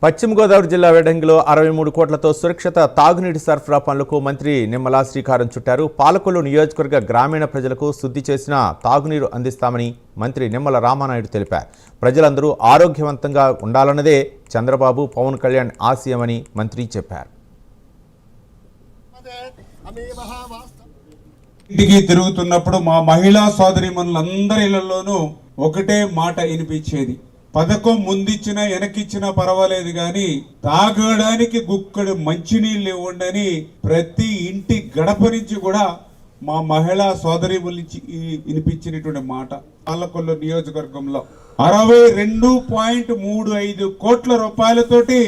పశ్చిమ గోదావరి జిల్లా వేడంగిలో 63 కోట్లతో సురక్షిత తాగునీటి సరఫరా పనులకు మంత్రి నిమ్మల శ్రీకారం చుట్టారు. పాలకొల్లు నియోజకవర్గ గ్రామీణ ప్రజలకు శుద్ధి చేసిన తాగునీరు అందిస్తామని మంత్రి నిమ్మల రామానాయుడు తెలిపారు. ప్రజలందరూ ఆరోగ్యవంతంగా ఉండాలన్నదే చంద్రబాబు, పవన్ కళ్యాణ్ ఆశయమని మంత్రి చెప్పారు. ఇంటికి తిరుగుతున్నప్పుడు మా మహిళా సోదరీమణులందరి ఇళ్లలోనూ ఒకటే మాట వినిపించేది, పథకం ముందిచ్చినా వెనకిచ్చినా పర్వాలేదు గాని తాగడానికి గుక్కడు మంచినీళ్ళు ఇవ్వండి. ప్రతి ఇంటి గడప నుంచి కూడా మా మహిళా సోదరీమణుల నుంచి వినిపించినటువంటి మాట. పాలకొల్లు నియోజకవర్గంలో 62.35 కోట్ల రూపాయలతోటి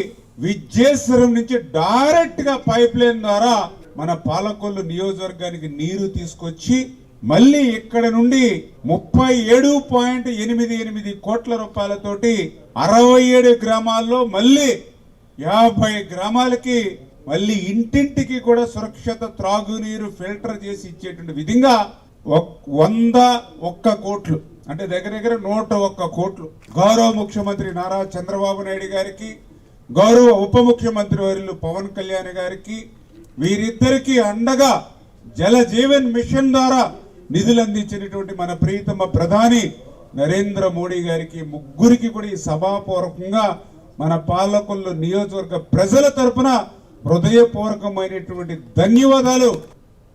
విజయేశ్వరం నుంచి డైరెక్ట్ గా పైప్ లైన్ ద్వారా మన పాలకొల్లు నియోజకవర్గానికి నీరు తీసుకొచ్చి మళ్ళీ ఇక్కడ నుండి 37.88 కోట్ల రూపాయలతోటి 67 గ్రామాల్లో మళ్ళీ 50 గ్రామాలకి మళ్ళీ ఇంటింటికి కూడా సురక్షిత త్రాగునీరు ఫిల్టర్ చేసి ఇచ్చేటువంటి విధంగా 101 కోట్లు అంటే దగ్గర 101 కోట్లు గౌరవ ముఖ్యమంత్రి నారా చంద్రబాబు నాయుడు గారికి, గౌరవ ఉప ముఖ్యమంత్రి వర్యులు పవన్ కళ్యాణ్ గారికి, వీరిద్దరికి అండగా జల జీవన్ మిషన్ ద్వారా నిధులు అందించినటువంటి మన ప్రియతమ ప్రధాని నరేంద్ర మోడీ గారికి, ముగ్గురికి కూడా ఈ సభాపూర్వకంగా మన పాలకొల్లు నియోజకవర్గ ప్రజల తరపున హృదయపూర్వకమైనటువంటి ధన్యవాదాలు